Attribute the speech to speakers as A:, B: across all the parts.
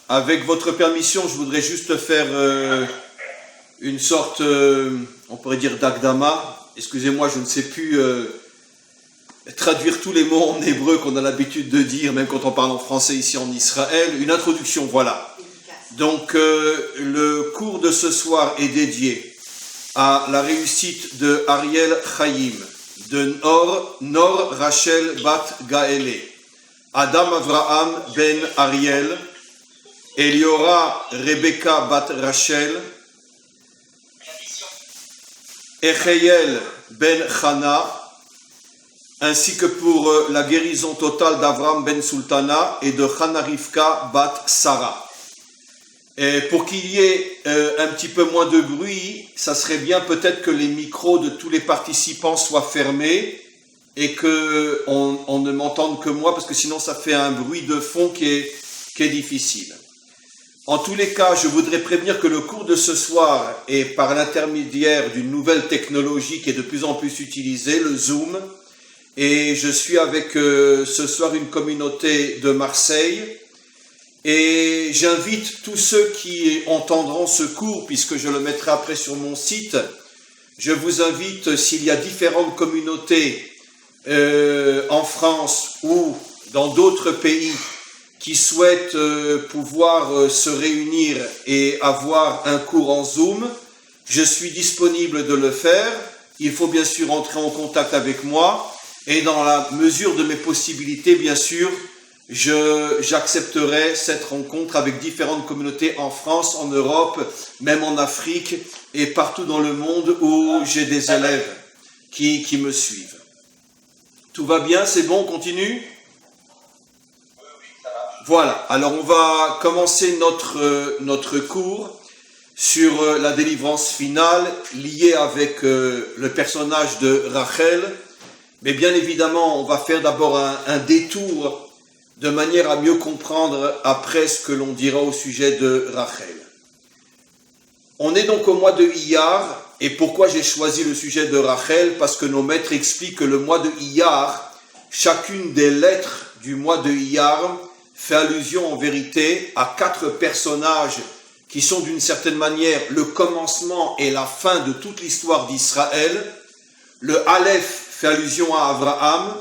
A: Avec votre permission, je voudrais juste faire une sorte, on pourrait dire d'agdama. Excusez-moi, je ne sais plus traduire tous les mots en hébreu qu'on a l'habitude de dire, même quand on parle en français ici en Israël. Une introduction, voilà. Donc, le cours de ce soir est dédié à la réussite de Ariel Chaim, de Nor Rachel Bat Gaele, Adam Avraham Ben Ariel, Eliora Rebecca Bat Rachel, Echiel Ben Chana, ainsi que pour la guérison totale d'Avram Ben Sultana et de Chana Rivka Bat Sarah. Et pour qu'il y ait un petit peu moins de bruit, ça serait bien peut-être que les micros de tous les participants soient fermés et qu'on ne m'entende que moi, parce que sinon ça fait un bruit de fond qui est difficile. En tous les cas, je voudrais prévenir que le cours de ce soir est par l'intermédiaire d'une nouvelle technologie qui est de plus en plus utilisée, le Zoom. Et je suis avec ce soir une communauté de Marseille. Et j'invite tous ceux qui entendront ce cours, puisque je le mettrai après sur mon site, je vous invite, s'il y a différentes communautés en France ou dans d'autres pays qui souhaitent pouvoir se réunir et avoir un cours en Zoom, je suis disponible de le faire. Il faut bien sûr entrer en contact avec moi et dans la mesure de mes possibilités, bien sûr, j'accepterai cette rencontre avec différentes communautés en France, en Europe, même en Afrique et partout dans le monde où j'ai des élèves qui me suivent. Tout va bien, c'est bon, on continue ? Voilà, alors on va commencer notre cours sur la délivrance finale liée avec le personnage de Rachel. Mais bien évidemment, on va faire d'abord un détour de manière à mieux comprendre après ce que l'on dira au sujet de Rachel. On est donc au mois de Iyar, et pourquoi j'ai choisi le sujet de Rachel ? Parce que nos maîtres expliquent que le mois de Iyar, chacune des lettres du mois de Iyar fait allusion en vérité à 4 personnages qui sont d'une certaine manière le commencement et la fin de toute l'histoire d'Israël. Le Aleph fait allusion à Abraham,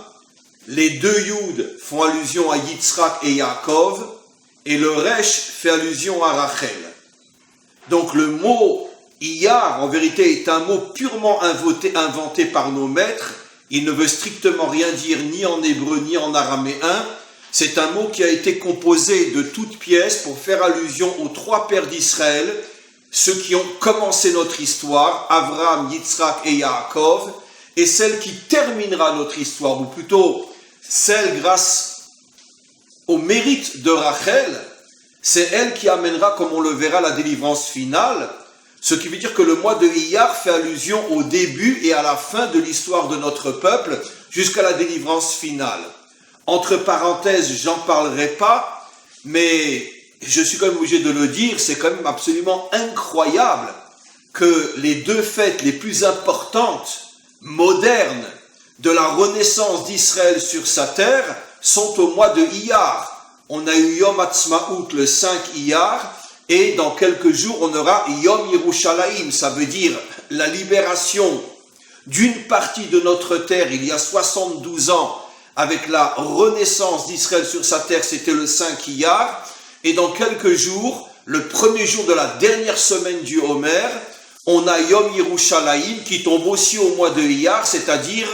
A: les 2 Yud font allusion à Yitzhak et Yaakov, et le Resh fait allusion à Rachel. Donc le mot Iyar, en vérité, est un mot purement inventé par nos maîtres. Il ne veut strictement rien dire ni en hébreu ni en araméen. C'est un mot qui a été composé de toutes pièces pour faire allusion aux 3 pères d'Israël, ceux qui ont commencé notre histoire, Abraham, Yitzhak et Yaakov, et celle qui terminera notre histoire, ou plutôt celle grâce au mérite de Rachel, c'est elle qui amènera, comme on le verra, la délivrance finale, ce qui veut dire que le mois de Iyar fait allusion au début et à la fin de l'histoire de notre peuple, jusqu'à la délivrance finale. Entre parenthèses, j'en parlerai pas, mais je suis quand même obligé de le dire, c'est quand même absolument incroyable que les 2 fêtes les plus importantes, modernes, de la renaissance d'Israël sur sa terre sont au mois de Iyar. On a eu Yom Ha'atzmaut le 5 Iyar et dans quelques jours on aura Yom Yerushalayim, ça veut dire la libération d'une partie de notre terre il y a 72 ans avec la renaissance d'Israël sur sa terre, c'était le 5 Iyar, et dans quelques jours, le premier jour de la dernière semaine du Homer, on a Yom Yerushalayim qui tombe aussi au mois de Iyar, c'est-à-dire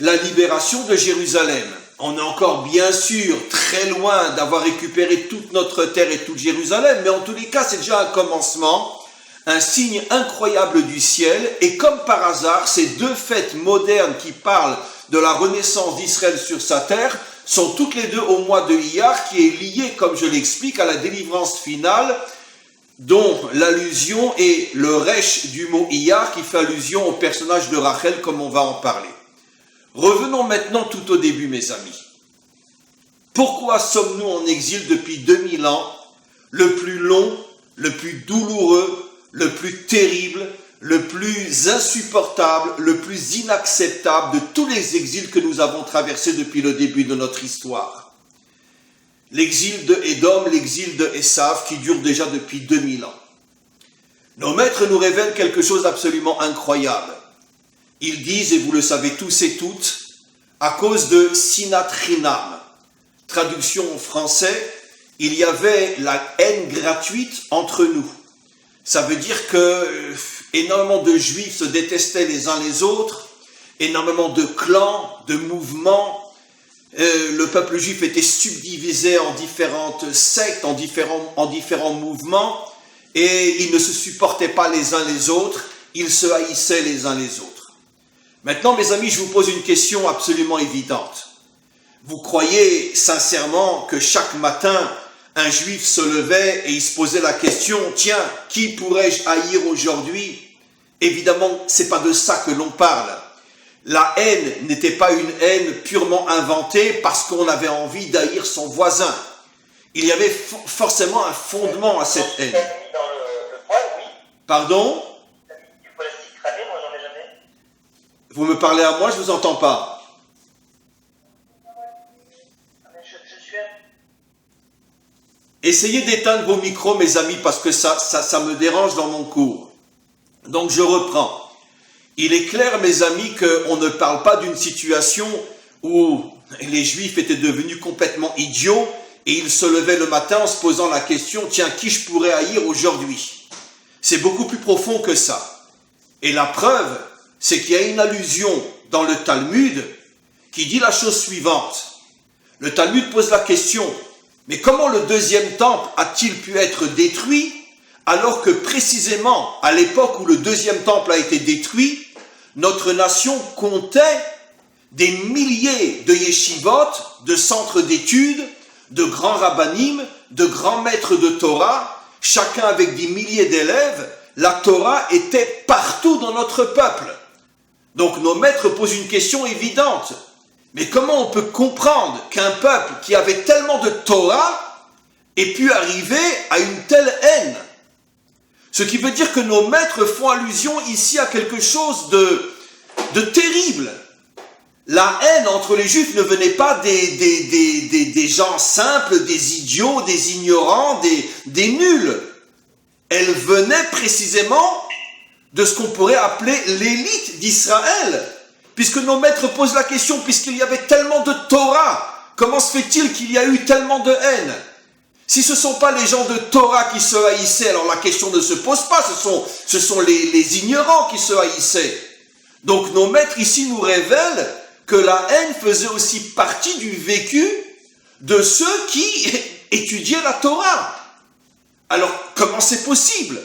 A: la libération de Jérusalem. On est encore bien sûr très loin d'avoir récupéré toute notre terre et toute Jérusalem, mais en tous les cas, c'est déjà un commencement, un signe incroyable du ciel, et comme par hasard, ces 2 fêtes modernes qui parlent de la renaissance d'Israël sur sa terre sont toutes les 2 au mois de Iyar, qui est lié, comme je l'explique, à la délivrance finale, dont l'allusion est le resh du mot Iyar, qui fait allusion au personnage de Rachel, comme on va en parler. Revenons maintenant tout au début, mes amis. Pourquoi sommes-nous en exil depuis 2000 ans, le plus long, le plus douloureux, le plus terrible, le plus insupportable, le plus inacceptable de tous les exils que nous avons traversés depuis le début de notre histoire? l'exil de Édom, l'exil de Esav, qui dure déjà depuis 2000 ans. Nos maîtres nous révèlent quelque chose d'absolument incroyable. Ils disent, et vous le savez tous et toutes, à cause de Sinat Chinam, traduction en français, il y avait la haine gratuite entre nous. Ça veut dire que énormément de juifs se détestaient les uns les autres, énormément de clans, de mouvements. Le peuple juif était subdivisé en différentes sectes, en différents mouvements, et ils ne se supportaient pas les uns les autres, ils se haïssaient les uns les autres. Maintenant, mes amis, je vous pose une question absolument évidente. Vous croyez sincèrement que chaque matin, un juif se levait et il se posait la question, tiens, qui pourrais-je haïr aujourd'hui? Évidemment, c'est pas de ça que l'on parle. La haine n'était pas une haine purement inventée parce qu'on avait envie d'haïr son voisin. Il y avait forcément un fondement à cette haine.
B: Dans le poêle, oui.
A: Pardon?
B: Du plastique cramé, moi j'en ai jamais.
A: Vous me parlez à moi, je vous entends pas.
B: Mais je suis...
A: Essayez d'éteindre vos micros, mes amis, parce que ça me dérange dans mon cours. Donc je reprends. Il est clair, mes amis, qu'on ne parle pas d'une situation où les Juifs étaient devenus complètement idiots et ils se levaient le matin en se posant la question, tiens, qui je pourrais haïr aujourd'hui? C'est beaucoup plus profond que ça. Et la preuve, c'est qu'il y a une allusion dans le Talmud qui dit la chose suivante. Le Talmud pose la question, mais comment le deuxième temple a-t-il pu être détruit alors que précisément à l'époque où le deuxième temple a été détruit, notre nation comptait des milliers de yeshivot, de centres d'études, de grands rabbanim, de grands maîtres de Torah, chacun avec des milliers d'élèves. La Torah était partout dans notre peuple. Donc nos maîtres posent une question évidente. Mais comment on peut comprendre qu'un peuple qui avait tellement de Torah ait pu arriver à une telle haine? Ce qui veut dire que nos maîtres font allusion ici à quelque chose de terrible. La haine entre les Juifs ne venait pas des gens simples, des idiots, des ignorants, des nuls. Elle venait précisément de ce qu'on pourrait appeler l'élite d'Israël. Puisque nos maîtres posent la question, puisqu'il y avait tellement de Torah, comment se fait-il qu'il y a eu tellement de haine? Si ce ne sont pas les gens de Torah qui se haïssaient, alors la question ne se pose pas, ce sont les ignorants qui se haïssaient. Donc nos maîtres ici nous révèlent que la haine faisait aussi partie du vécu de ceux qui étudiaient la Torah. Alors comment c'est possible?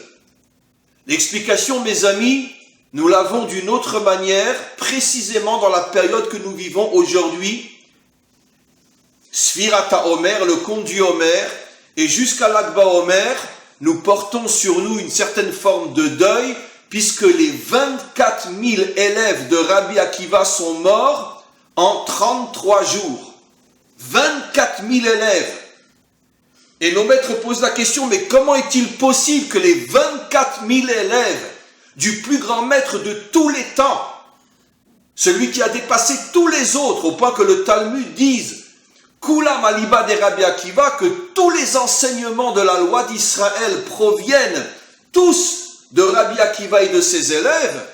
A: L'explication, mes amis, nous l'avons d'une autre manière, précisément dans la période que nous vivons aujourd'hui. Sfirata Omer, le conte du Homer, et jusqu'à l'Akba Omer, nous portons sur nous une certaine forme de deuil, puisque les 24 000 élèves de Rabbi Akiva sont morts en 33 jours. 24 000 élèves. Et nos maîtres posent la question, mais comment est-il possible que les 24 000 élèves du plus grand maître de tous les temps, celui qui a dépassé tous les autres, au point que le Talmud dise Kulam aliba de Rabbi Akiva, que tous les enseignements de la loi d'Israël proviennent tous de Rabbi Akiva et de ses élèves,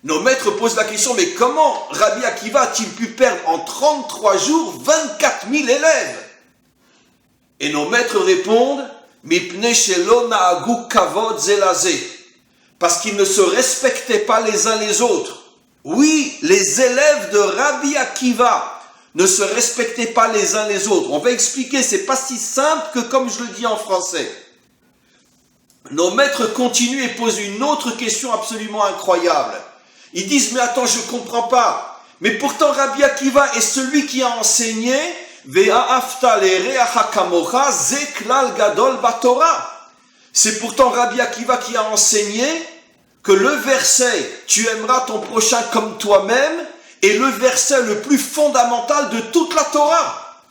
A: nos maîtres posent la question, mais comment Rabbi Akiva a-t-il pu perdre en 33 jours 24 000 élèves? Et nos maîtres répondent, Mipnei shelo na'agu kavod ze lazeh, parce qu'ils ne se respectaient pas les uns les autres. Oui, les élèves de Rabbi Akiva ne se respectaient pas les uns les autres. On va expliquer, c'est pas si simple que comme je le dis en français. Nos maîtres continuent et posent une autre question absolument incroyable. Ils disent, mais attends, je comprends pas. Mais pourtant Rabbi Akiva est celui qui a enseigné Ve'ahavta l'ereacha kamocha ze klal gadol batorah. C'est pourtant Rabbi Akiva qui a enseigné que le verset « Tu aimeras ton prochain comme toi-même » est le verset le plus fondamental de toute la Torah.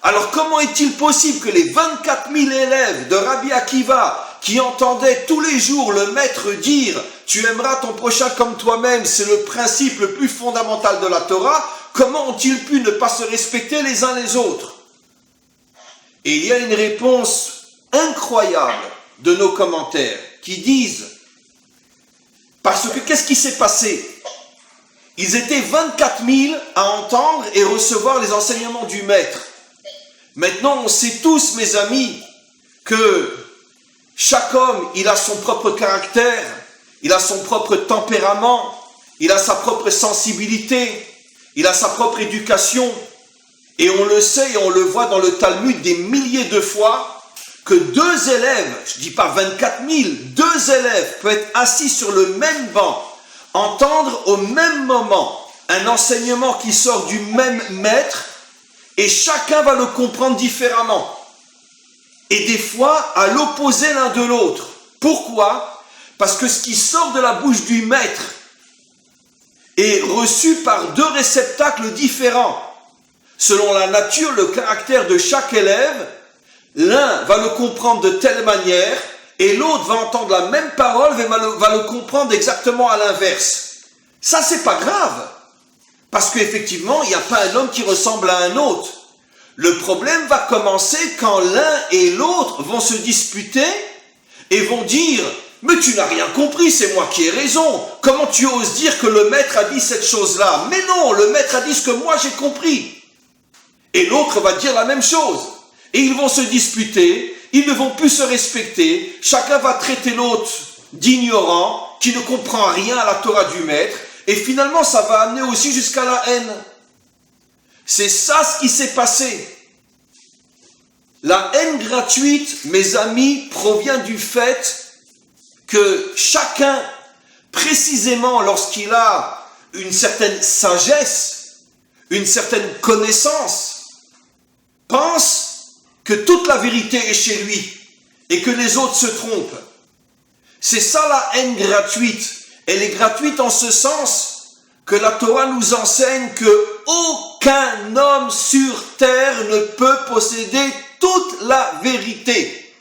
A: Alors comment est-il possible que les 24 000 élèves de Rabbi Akiva qui entendaient tous les jours le maître dire « Tu aimeras ton prochain comme toi-même » c'est le principe le plus fondamental de la Torah, comment ont-ils pu ne pas se respecter les uns les autres? Et il y a une réponse incroyable de nos commentaires qui disent, parce que qu'est-ce qui s'est passé? Ils étaient 24 000 à entendre et recevoir les enseignements du maître. Maintenant, on sait tous, mes amis, que chaque homme, il a son propre caractère, il a son propre tempérament, il a sa propre sensibilité, il a sa propre éducation. Et on le sait et on le voit dans le Talmud des milliers de fois, que deux élèves, je ne dis pas 24 000, deux élèves peuvent être assis sur le même banc, entendre au même moment un enseignement qui sort du même maître, et chacun va le comprendre différemment. Et des fois, à l'opposé l'un de l'autre. Pourquoi? Parce que ce qui sort de la bouche du maître est reçu par deux réceptacles différents. Selon la nature, le caractère de chaque élève, l'un va le comprendre de telle manière, et l'autre va entendre la même parole, mais va le comprendre exactement à l'inverse. Ça, c'est pas grave. Parce qu'effectivement, il n'y a pas un homme qui ressemble à un autre. Le problème va commencer quand l'un et l'autre vont se disputer et vont dire « Mais tu n'as rien compris, c'est moi qui ai raison. Comment tu oses dire que le maître a dit cette chose-là? Mais non, le maître a dit ce que moi j'ai compris. » Et l'autre va dire la même chose. Et ils vont se disputer, ils ne vont plus se respecter, chacun va traiter l'autre d'ignorant, qui ne comprend rien à la Torah du maître, et finalement ça va amener aussi jusqu'à la haine. C'est ça ce qui s'est passé. La haine gratuite, mes amis, provient du fait que chacun, précisément lorsqu'il a une certaine sagesse, une certaine connaissance, pense que toute la vérité est chez lui et que les autres se trompent. C'est ça la haine gratuite. Elle est gratuite en ce sens que la Torah nous enseigne que aucun homme sur terre ne peut posséder toute la vérité.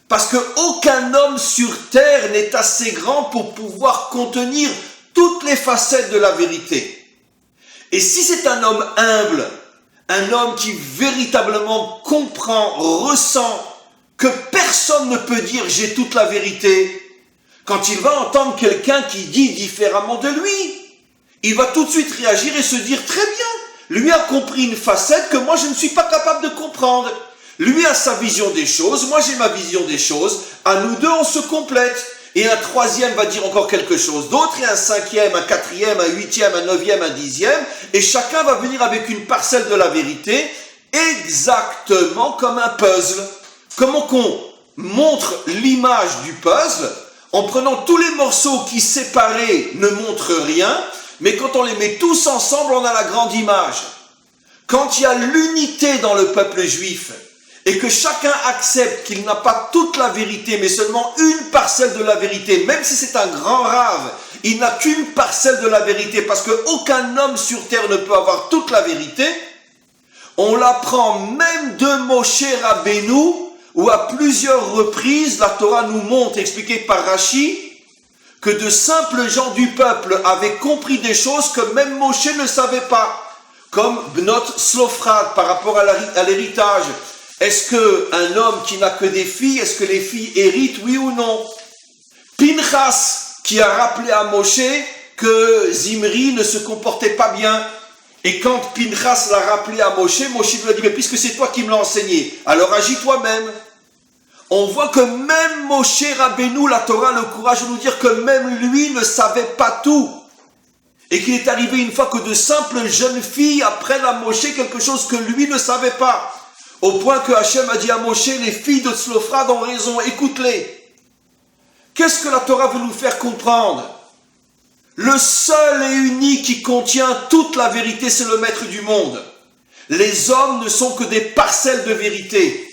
A: Parce que aucun homme sur terre n'est assez grand pour pouvoir contenir toutes les facettes de la vérité. Et si c'est un homme humble, un homme qui véritablement comprend, ressent que personne ne peut dire j'ai toute la vérité, quand il va entendre quelqu'un qui dit différemment de lui, il va tout de suite réagir et se dire très bien, lui a compris une facette que moi je ne suis pas capable de comprendre. Lui a sa vision des choses, moi j'ai ma vision des choses, à nous deux on se complète. Et un troisième va dire encore quelque chose d'autre, et un cinquième, un quatrième, un huitième, un neuvième, un dixième, et chacun va venir avec une parcelle de la vérité, exactement comme un puzzle. Comment qu'on montre l'image du puzzle, en prenant tous les morceaux qui séparés ne montrent rien, mais quand on les met tous ensemble, on a la grande image. Quand il y a l'unité dans le peuple juif, et que chacun accepte qu'il n'a pas toute la vérité, mais seulement une parcelle de la vérité, même si c'est un grand rave, il n'a qu'une parcelle de la vérité, parce qu'aucun homme sur terre ne peut avoir toute la vérité, on l'apprend même de Moshe Rabbeinu, où à plusieurs reprises, la Torah nous montre, expliquée par Rashi, que de simples gens du peuple avaient compris des choses que même Moshe ne savait pas, comme Bnot Slofrad par rapport à l'héritage. Est-ce qu'un homme qui n'a que des filles, est-ce que les filles héritent, oui ou non? Pinchas, qui a rappelé à Moshe que Zimri ne se comportait pas bien. Et quand Pinchas l'a rappelé à Moshe, Moshe lui a dit, mais puisque c'est toi qui me l'as enseigné, alors agis toi-même. On voit que même Moshe Rabbeinu, la Torah a le courage de nous dire que même lui ne savait pas tout. Et qu'il est arrivé une fois que de simples jeunes filles apprennent à Moshe quelque chose que lui ne savait pas. Au point que Hachem a dit à Moshe, les filles de Tzlofrad ont raison, écoute-les. Qu'est-ce que la Torah veut nous faire comprendre? Le seul et unique qui contient toute la vérité, c'est le maître du monde. Les hommes ne sont que des parcelles de vérité.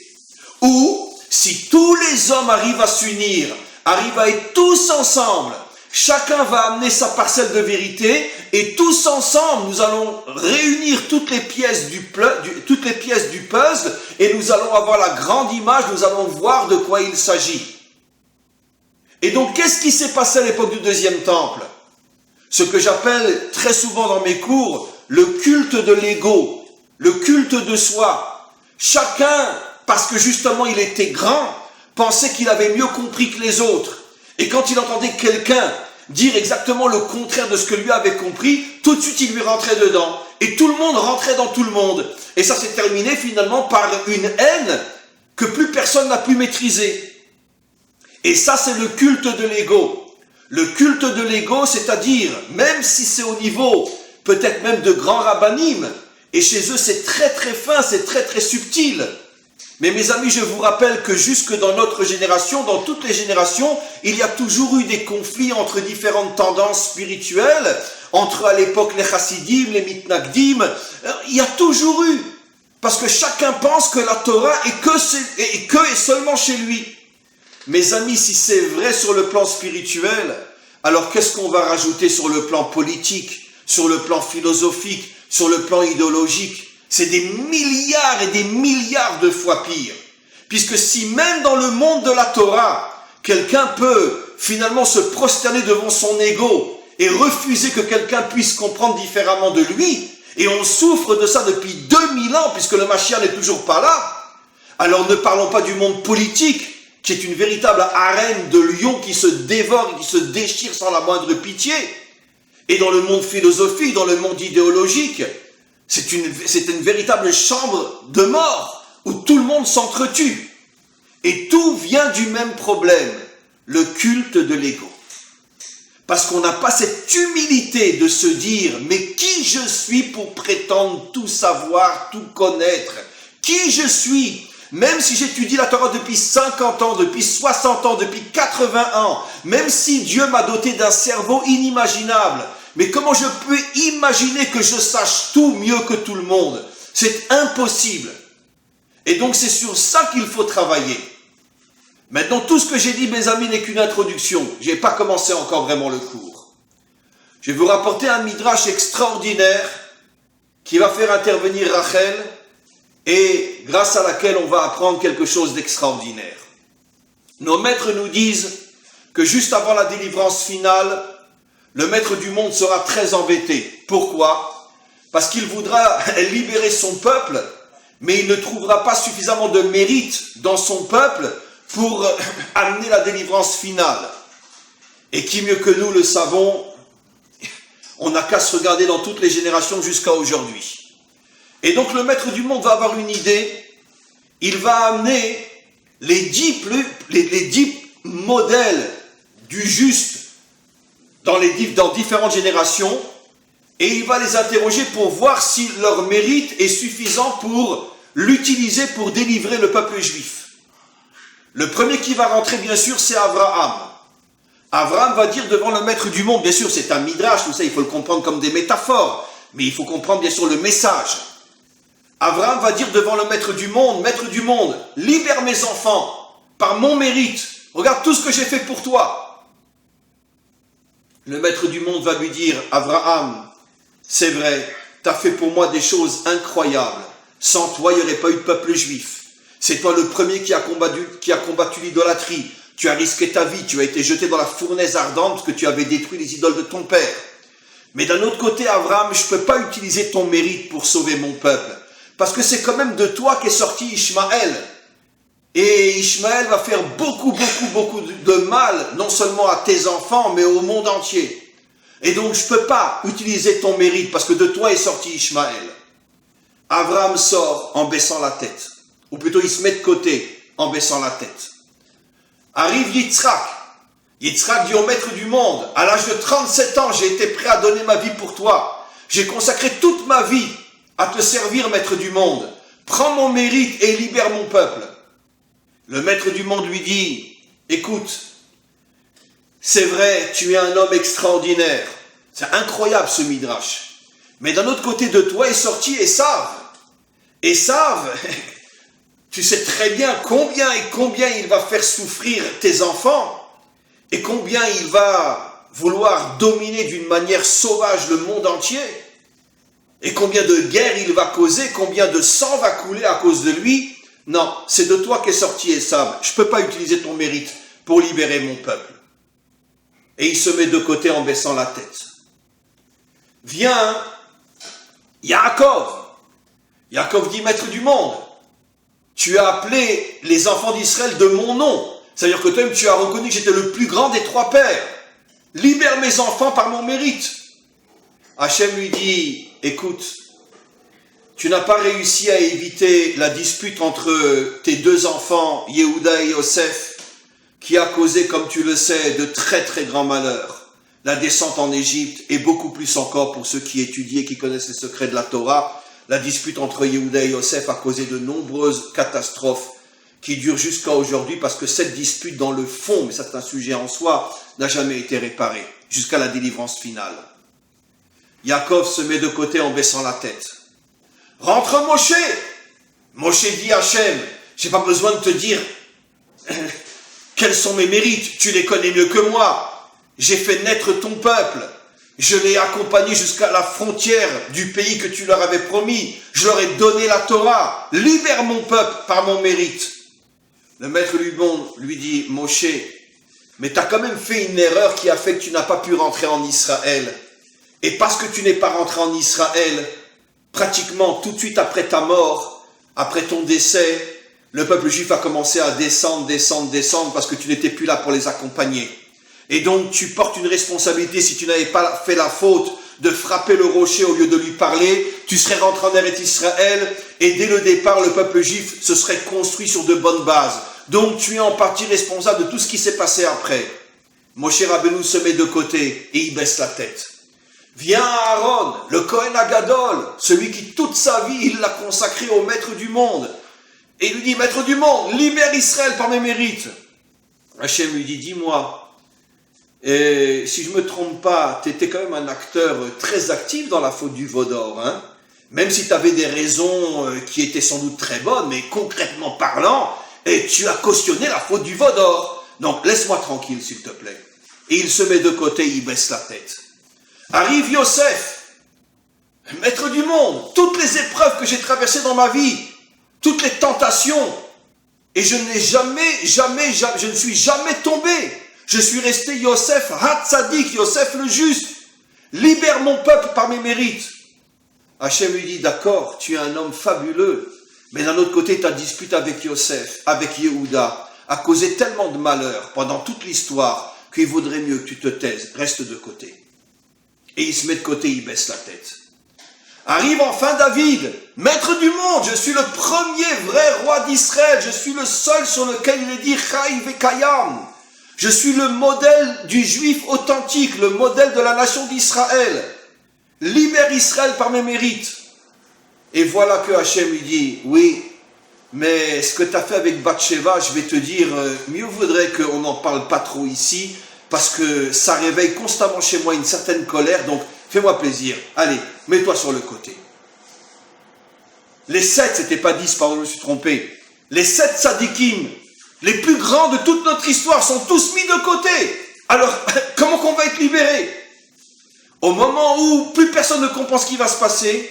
A: Ou, si tous les hommes arrivent à s'unir, arrivent à être tous ensemble, chacun va amener sa parcelle de vérité et tous ensemble, nous allons réunir toutes les pièces du puzzle et nous allons avoir la grande image, nous allons voir de quoi il s'agit. Et donc, qu'est-ce qui s'est passé à l'époque du deuxième temple? Ce que j'appelle très souvent dans mes cours le culte de l'ego, le culte de soi. Chacun, parce que justement il était grand, pensait qu'il avait mieux compris que les autres. Et quand il entendait quelqu'un dire exactement le contraire de ce que lui avait compris, tout de suite il lui rentrait dedans. Et tout le monde rentrait dans tout le monde. Et ça s'est terminé finalement par une haine que plus personne n'a pu maîtriser. Et ça, c'est le culte de l'ego. Le culte de l'ego, c'est-à-dire, même si c'est au niveau, peut-être même de grands rabbinim, et chez eux c'est très très fin, c'est très très subtil. Mais mes amis, je vous rappelle que jusque dans notre génération, dans toutes les générations, il y a toujours eu des conflits entre différentes tendances spirituelles, entre à l'époque les chassidim, les mitnagdim, il y a toujours eu. Parce que chacun pense que la Torah est que et seulement chez lui. Mes amis, si c'est vrai sur le plan spirituel, alors qu'est-ce qu'on va rajouter sur le plan politique, sur le plan philosophique, sur le plan idéologique? C'est des milliards et des milliards de fois pire. Puisque si même dans le monde de la Torah, quelqu'un peut finalement se prosterner devant son ego et refuser que quelqu'un puisse comprendre différemment de lui, et on souffre de ça depuis 2000 ans, puisque le Mashiach n'est toujours pas là, alors ne parlons pas du monde politique, qui est une véritable arène de lions qui se dévorent et qui se déchirent sans la moindre pitié. Et dans le monde philosophique, dans le monde idéologique, c'est une véritable chambre de mort, où tout le monde s'entretue. Et tout vient du même problème, le culte de l'ego. Parce qu'on n'a pas cette humilité de se dire, mais qui je suis pour prétendre tout savoir, tout connaître? Qui je suis? Même si j'étudie la Torah depuis 50 ans, depuis 60 ans, depuis 80 ans, même si Dieu m'a doté d'un cerveau inimaginable, mais comment je peux imaginer que je sache tout mieux que tout le monde? C'est impossible. Et donc c'est sur ça qu'il faut travailler. Maintenant, tout ce que j'ai dit, mes amis, n'est qu'une introduction. Je n'ai pas commencé encore vraiment le cours. Je vais vous rapporter un midrash extraordinaire qui va faire intervenir Rachel et grâce à laquelle on va apprendre quelque chose d'extraordinaire. Nos maîtres nous disent que juste avant la délivrance finale, le maître du monde sera très embêté. Pourquoi? Parce qu'il voudra libérer son peuple, mais il ne trouvera pas suffisamment de mérite dans son peuple pour amener la délivrance finale. Et qui mieux que nous le savons, on n'a qu'à se regarder dans toutes les générations jusqu'à aujourd'hui. Et donc le maître du monde va avoir une idée, il va amener les 10 modèles du juste dans différentes générations, et il va les interroger pour voir si leur mérite est suffisant pour l'utiliser pour délivrer le peuple juif. Le premier qui va rentrer, bien sûr, c'est Abraham. Abraham va dire devant le maître du monde, bien sûr, c'est un midrash, tout ça, il faut le comprendre comme des métaphores, mais il faut comprendre, bien sûr, le message. Abraham va dire devant le maître du monde, libère mes enfants par mon mérite. Regarde tout ce que j'ai fait pour toi. Le maître du monde va lui dire, Abraham, c'est vrai, tu as fait pour moi des choses incroyables. Sans toi, il n'y aurait pas eu de peuple juif. C'est toi le premier qui a combattu l'idolâtrie. Tu as risqué ta vie, tu as été jeté dans la fournaise ardente parce que tu avais détruit les idoles de ton père. Mais d'un autre côté, Abraham, je ne peux pas utiliser ton mérite pour sauver mon peuple. Parce que c'est quand même de toi qu'est sorti Ishmaël. Et Ishmaël va faire beaucoup de mal, non seulement à tes enfants, mais au monde entier. Et donc je ne peux pas utiliser ton mérite, parce que de toi est sorti Ishmaël. Abraham sort en baissant la tête. Ou plutôt il se met de côté, en baissant la tête. Arrive Yitzhak. Yitzhak dit au maître du monde, à l'âge de 37 ans, j'ai été prêt à donner ma vie pour toi. J'ai consacré toute ma vie à te servir, maître du monde. Prends mon mérite et libère mon peuple. Le maître du monde lui dit, écoute, c'est vrai, tu es un homme extraordinaire. C'est incroyable ce midrash. Mais d'un autre côté de toi est sorti Esav. Esav, tu sais très bien combien il va faire souffrir tes enfants et combien il va vouloir dominer d'une manière sauvage le monde entier. Et combien de guerres il va causer, combien de sang va couler à cause de lui. Non, c'est de toi qu'est sorti Esav. Je ne peux pas utiliser ton mérite pour libérer mon peuple. Et il se met de côté en baissant la tête. Vient Yaakov. Yaakov dit, maître du monde, tu as appelé les enfants d'Israël de mon nom. C'est-à-dire que toi-même, tu as reconnu que j'étais le plus grand des trois pères. Libère mes enfants par mon mérite. Hachem lui dit, écoute, tu n'as pas réussi à éviter la dispute entre tes deux enfants, Yehuda et Yosef, qui a causé, comme tu le sais, de très très grands malheurs. La descente en Égypte et beaucoup plus encore pour ceux qui étudient et qui connaissent les secrets de la Torah. La dispute entre Yehuda et Yosef a causé de nombreuses catastrophes qui durent jusqu'à aujourd'hui parce que cette dispute dans le fond, mais c'est un sujet en soi, n'a jamais été réparée jusqu'à la délivrance finale. Yaakov se met de côté en baissant la tête. Rentre Moshe. Moshe dit à Hachem, j'ai pas besoin de te dire quels sont mes mérites, tu les connais mieux que moi. J'ai fait naître ton peuple. Je l'ai accompagné jusqu'à la frontière du pays que tu leur avais promis. Je leur ai donné la Torah. Libère mon peuple par mon mérite. Le maître lui dit, Moshe, mais tu as quand même fait une erreur qui a fait que tu n'as pas pu rentrer en Israël. Et parce que tu n'es pas rentré en Israël, pratiquement tout de suite après ta mort, après ton décès, le peuple juif a commencé à descendre parce que tu n'étais plus là pour les accompagner. Et donc tu portes une responsabilité. Si tu n'avais pas fait la faute de frapper le rocher au lieu de lui parler, tu serais rentré en Eretz Israël et dès le départ le peuple juif se serait construit sur de bonnes bases. Donc tu es en partie responsable de tout ce qui s'est passé après. Moshe Rabbeinu se met de côté et il baisse la tête. Vient Aaron, le Kohen Agadol, celui qui toute sa vie il l'a consacré au maître du monde. Et il lui dit, maître du monde, libère Israël par mes mérites. Hachem lui dit, dis-moi, et si je ne me trompe pas, tu étais quand même un acteur très actif dans la faute du veau d'or, hein? Même si tu avais des raisons qui étaient sans doute très bonnes, mais concrètement parlant, et tu as cautionné la faute du veau d'or. Donc laisse-moi tranquille, s'il te plaît. Et il se met de côté, il baisse la tête. Arrive Yosef, maître du monde, toutes les épreuves que j'ai traversées dans ma vie, toutes les tentations, et je ne suis jamais tombé. Je suis resté Yosef Hatzadik, Yosef le juste. Libère mon peuple par mes mérites. Hachem lui dit, d'accord, tu es un homme fabuleux, mais d'un autre côté, ta dispute avec Yosef, avec Yehuda, a causé tellement de malheur pendant toute l'histoire qu'il vaudrait mieux que tu te taises, reste de côté. Et il se met de côté, il baisse la tête. Arrive enfin David, maître du monde, je suis le premier vrai roi d'Israël, je suis le seul sur lequel il est dit Chaï Vekayam. Je suis le modèle du juif authentique, le modèle de la nation d'Israël. Libère Israël par mes mérites. Et voilà que Hachem lui dit, oui, mais ce que tu as fait avec Bathsheba, je vais te dire, mieux vaudrait qu'on n'en parle pas trop ici, parce que ça réveille constamment chez moi une certaine colère, donc fais-moi plaisir. Allez, mets-toi sur le côté. Les 7, c'était pas 10, pardon, je me suis trompé. Les 7 tzadikim, les plus grands de toute notre histoire, sont tous mis de côté. Alors, comment qu'on va être libéré? Au moment où plus personne ne comprend ce qui va se passer,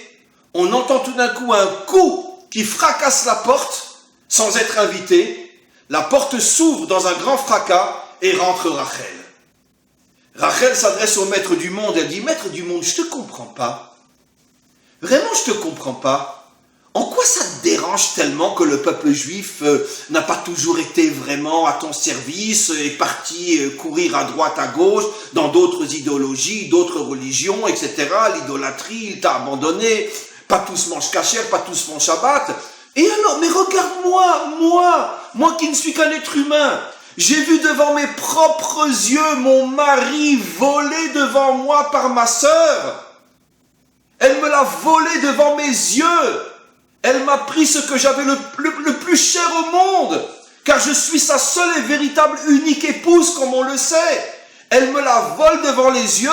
A: on entend tout d'un coup un coup qui fracasse la porte sans être invité. La porte s'ouvre dans un grand fracas et rentre Rachel. Rachel s'adresse au maître du monde, elle dit, maître du monde, je te comprends pas. Vraiment, je te comprends pas. En quoi ça te dérange tellement que le peuple juif n'a pas toujours été vraiment à ton service, est parti courir à droite, à gauche, dans d'autres idéologies, d'autres religions, etc. L'idolâtrie, il t'a abandonné, pas tous mangent kasher, pas tous font Shabbat. Et alors, mais regarde-moi, moi qui ne suis qu'un être humain, j'ai vu devant mes propres yeux mon mari volé devant moi par ma sœur. Elle me l'a volé devant mes yeux. Elle m'a pris ce que j'avais le plus cher au monde, car je suis sa seule et véritable unique épouse, comme on le sait. Elle me la vole devant les yeux,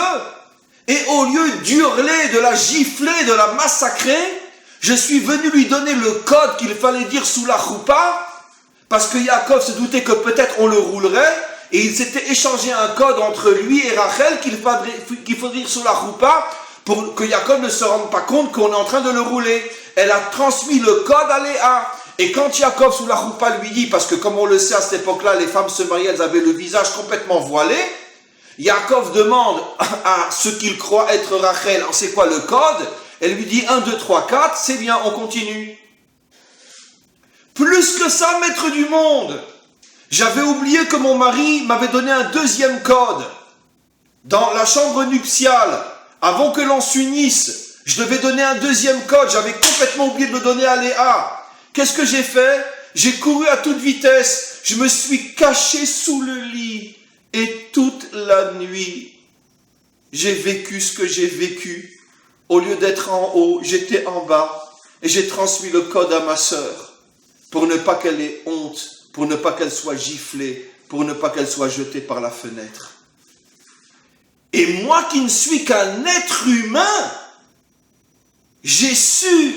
A: et au lieu d'hurler, de la gifler, de la massacrer, je suis venu lui donner le code qu'il fallait dire sous la choupa, parce que Yaakov se doutait que peut-être on le roulerait, et il s'était échangé un code entre lui et Rachel qu'il faut dire sous la choupa, pour que Yaakov ne se rende pas compte qu'on est en train de le rouler. Elle a transmis le code à Léa. Et quand Yaakov sous la choupa lui dit, parce que comme on le sait à cette époque-là, les femmes se mariaient, elles avaient le visage complètement voilé, Yaakov demande à ce qu'il croit être Rachel, c'est quoi le code? Elle lui dit 1, 2, 3, 4, c'est bien, on continue. Plus que ça, maître du monde. J'avais oublié que mon mari m'avait donné un deuxième code. Dans la chambre nuptiale, avant que l'on s'unisse, je devais donner un deuxième code. J'avais complètement oublié de le donner à Léa. Qu'est-ce que j'ai fait? J'ai couru à toute vitesse. Je me suis caché sous le lit. Et toute la nuit, j'ai vécu ce que j'ai vécu. Au lieu d'être en haut, j'étais en bas. Et j'ai transmis le code à ma sœur. Pour ne pas qu'elle ait honte. Pour ne pas qu'elle soit giflée. Pour ne pas qu'elle soit jetée par la fenêtre. Et moi qui ne suis qu'un être humain, j'ai su,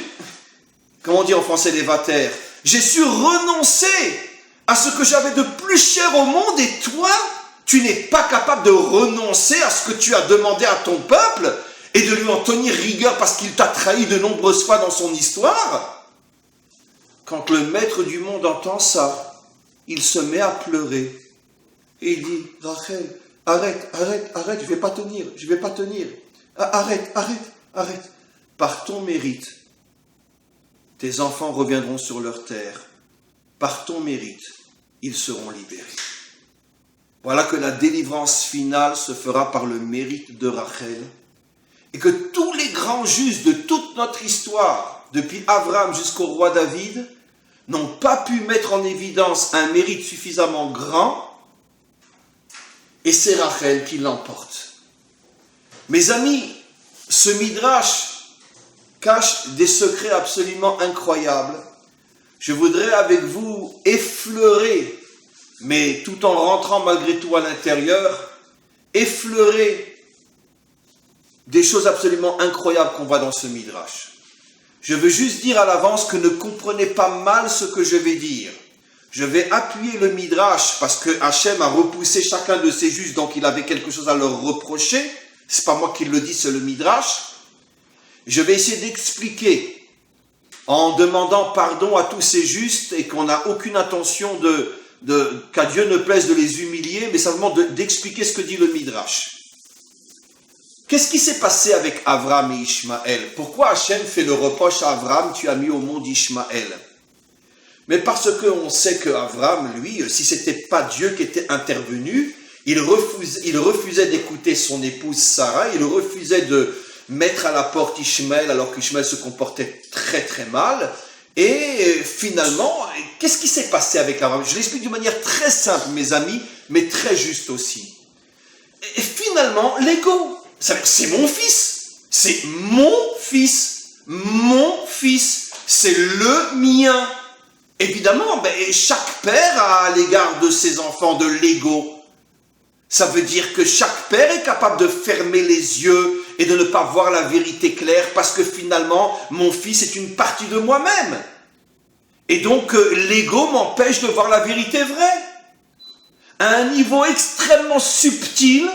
A: comment on dit en français les vatères, j'ai su renoncer à ce que j'avais de plus cher au monde et toi, tu n'es pas capable de renoncer à ce que tu as demandé à ton peuple et de lui en tenir rigueur parce qu'il t'a trahi de nombreuses fois dans son histoire. Quand le maître du monde entend ça, il se met à pleurer et il dit, Rachel, arrête, je vais pas tenir. Arrête. Par ton mérite, tes enfants reviendront sur leur terre. Par ton mérite, ils seront libérés. Voilà que la délivrance finale se fera par le mérite de Rachel et que tous les grands justes de toute notre histoire, depuis Abraham jusqu'au roi David, n'ont pas pu mettre en évidence un mérite suffisamment grand. Et c'est Rachel qui l'emporte. Mes amis, ce midrash cache des secrets absolument incroyables. Je voudrais avec vous effleurer, mais tout en rentrant malgré tout à l'intérieur, effleurer des choses absolument incroyables qu'on voit dans ce midrash. Je veux juste dire à l'avance que ne comprenez pas mal ce que je vais dire. Je vais appuyer le midrash parce que Hachem a repoussé chacun de ses justes, donc il avait quelque chose à leur reprocher. C'est pas moi qui le dis, c'est le midrash. Je vais essayer d'expliquer en demandant pardon à tous ces justes et qu'on n'a aucune intention qu'à Dieu ne plaise de les humilier, mais simplement d'expliquer ce que dit le midrash. Qu'est-ce qui s'est passé avec Abraham et Ishmaël? Pourquoi Hachem fait le reproche à Abraham, tu as mis au monde Ishmaël? Mais parce qu'on sait qu'Abraham, lui, si ce n'était pas Dieu qui était intervenu, il refusait d'écouter son épouse Sarah, il refusait de mettre à la porte Ishmaël alors qu'Ishmaël se comportait très très mal. Et finalement, qu'est-ce qui s'est passé avec Abraham? Je l'explique d'une manière très simple, mes amis, mais très juste aussi. Et finalement, l'ego, c'est mon fils, c'est le mien. Évidemment, chaque père a à l'égard de ses enfants de l'ego. Ça veut dire que chaque père est capable de fermer les yeux et de ne pas voir la vérité claire parce que finalement, mon fils est une partie de moi-même. Et donc, l'ego m'empêche de voir la vérité vraie. À un niveau extrêmement subtil,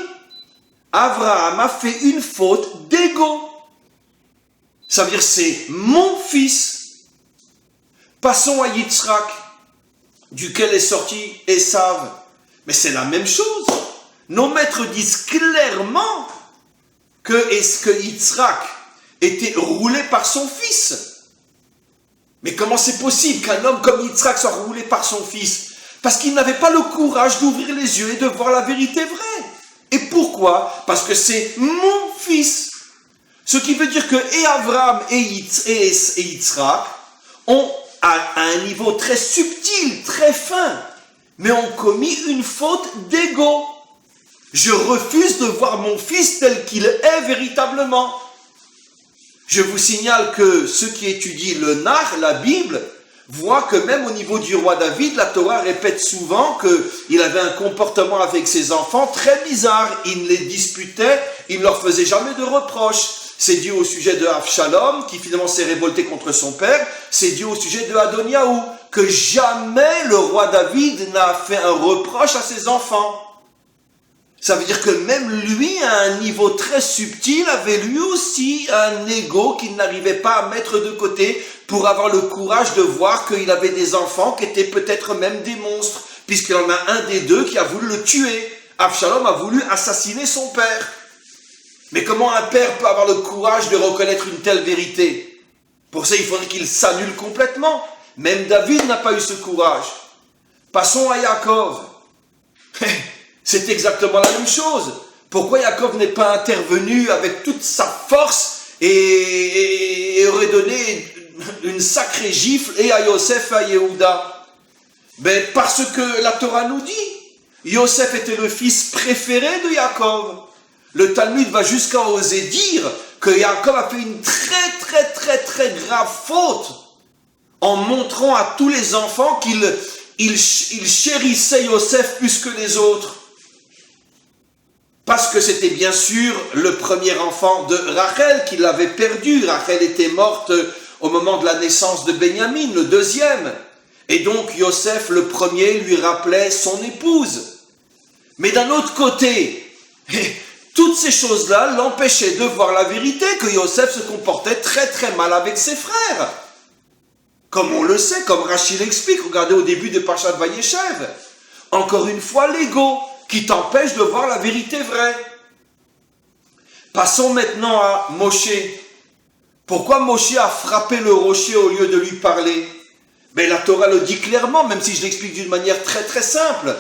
A: Abraham a fait une faute d'ego. Ça veut dire c'est mon fils. Passons à Yitzhak, duquel est sorti Esav. Mais c'est la même chose. Nos maîtres disent clairement que Yitzhak était roulé par son fils. Mais comment c'est possible qu'un homme comme Yitzhak soit roulé par son fils? Parce qu'il n'avait pas le courage d'ouvrir les yeux et de voir la vérité vraie. Et pourquoi? Parce que c'est mon fils. Ce qui veut dire que et Abraham et Yitzhak ont à un niveau très subtil, très fin, mais ont commis une faute d'ego. Je refuse de voir mon fils tel qu'il est véritablement. Je vous signale que ceux qui étudient le Nar, la Bible, voient que même au niveau du roi David, la Torah répète souvent qu'il avait un comportement avec ses enfants très bizarre. Il les disputait, il ne leur faisait jamais de reproches. C'est dû au sujet de Avshalom, qui finalement s'est révolté contre son père. C'est dû au sujet de Adoniaou, que jamais le roi David n'a fait un reproche à ses enfants. Ça veut dire que même lui, à un niveau très subtil, avait lui aussi un ego qu'il n'arrivait pas à mettre de côté pour avoir le courage de voir qu'il avait des enfants qui étaient peut-être même des monstres, puisqu'il en a un des deux qui a voulu le tuer. Avshalom a voulu assassiner son père. Mais comment un père peut avoir le courage de reconnaître une telle vérité? Pour ça, il faudrait qu'il s'annule complètement. Même David n'a pas eu ce courage. Passons à Yaakov. C'est exactement la même chose. Pourquoi Yaakov n'est pas intervenu avec toute sa force et aurait donné une sacrée gifle et à Yosef et à Yehuda? Ben parce que la Torah nous dit, Yosef était le fils préféré de Yaakov. Le Talmud va jusqu'à oser dire que Yaakov a fait une très grave faute en montrant à tous les enfants qu'il chérissait Yosef plus que les autres. Parce que c'était bien sûr le premier enfant de Rachel qu'il avait perdu. Rachel était morte au moment de la naissance de Benjamin, le deuxième. Et donc Yosef, le premier, lui rappelait son épouse. Mais d'un autre côté, toutes ces choses-là l'empêchaient de voir la vérité, que Yosef se comportait très mal avec ses frères. Comme on le sait, comme Rachid l'explique, regardez au début de Parashat Vayeshev. Encore une fois, l'ego qui t'empêche de voir la vérité vraie. Passons maintenant à Moshe. Pourquoi Moshe a frappé le rocher au lieu de lui parler? Mais la Torah le dit clairement, même si je l'explique d'une manière très simple.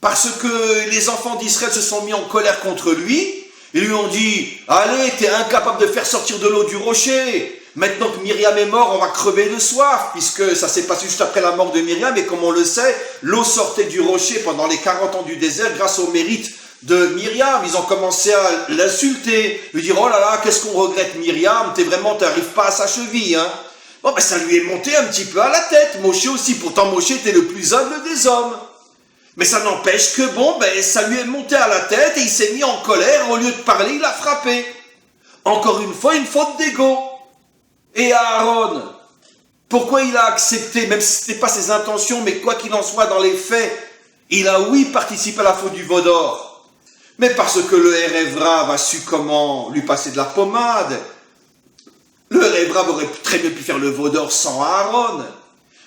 A: Parce que les enfants d'Israël se sont mis en colère contre lui. Ils lui ont dit, allez, t'es incapable de faire sortir de l'eau du rocher. Maintenant que Myriam est morte, on va crever de soif, puisque ça s'est passé juste après la mort de Myriam, et comme on le sait, l'eau sortait du rocher pendant les 40 ans du désert grâce au mérite de Myriam. Ils ont commencé à l'insulter, lui dire, oh là là, qu'est-ce qu'on regrette Myriam, t'arrives pas à sa cheville, hein. Bon, ben ça lui est monté un petit peu à la tête, Moshe aussi, pourtant Moshe était le plus humble des hommes. Mais ça n'empêche que, ça lui est monté à la tête, et il s'est mis en colère, au lieu de parler, il a frappé. Encore une fois, une faute d'ego. Et Aaron, pourquoi il a accepté, même si ce n'était pas ses intentions, mais quoi qu'il en soit dans les faits, il a participé à la faute du veau d'or. Mais parce que le Erev Rav a su comment lui passer de la pommade. Le Erev Rav aurait très bien pu faire le veau d'or sans Aaron.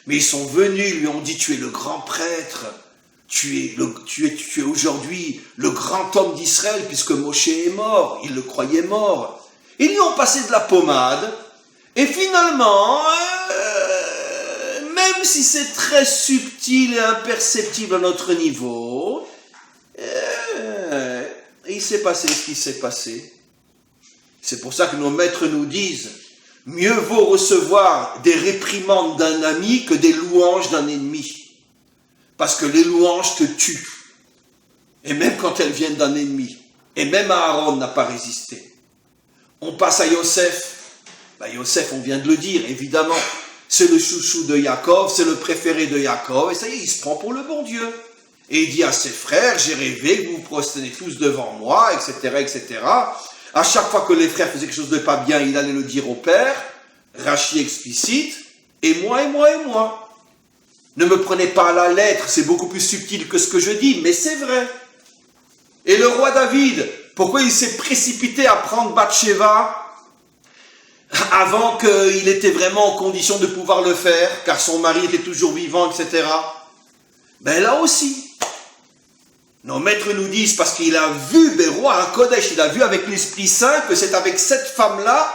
A: Mais ils sont venus, lui ont dit, tu es le grand prêtre, tu es aujourd'hui le grand homme d'Israël puisque Moshe est mort, ils le croyaient mort. Ils lui ont passé de la pommade. Et finalement, même si c'est très subtil et imperceptible à notre niveau, il s'est passé ce qui s'est passé. C'est pour ça que nos maîtres nous disent, mieux vaut recevoir des réprimandes d'un ami que des louanges d'un ennemi. Parce que les louanges te tuent. Et même quand elles viennent d'un ennemi. Et même Aaron n'a pas résisté. On passe à Yosef. Yosef, on vient de le dire, évidemment, c'est le chouchou de Yaakov, c'est le préféré de Yaakov, et ça y est, il se prend pour le bon Dieu. Et il dit à ses frères, j'ai rêvé que vous vous prosternez tous devant moi, etc. À chaque fois que les frères faisaient quelque chose de pas bien, il allait le dire au père, Rachi explicite, et moi. Ne me prenez pas à la lettre, c'est beaucoup plus subtil que ce que je dis, mais c'est vrai. Et le roi David, pourquoi il s'est précipité à prendre Bathsheba avant qu'il était vraiment en condition de pouvoir le faire, car son mari était toujours vivant, etc. Là aussi, nos maîtres nous disent, parce qu'il a vu, roi à Kodesh, il a vu avec l'Esprit Saint que c'est avec cette femme-là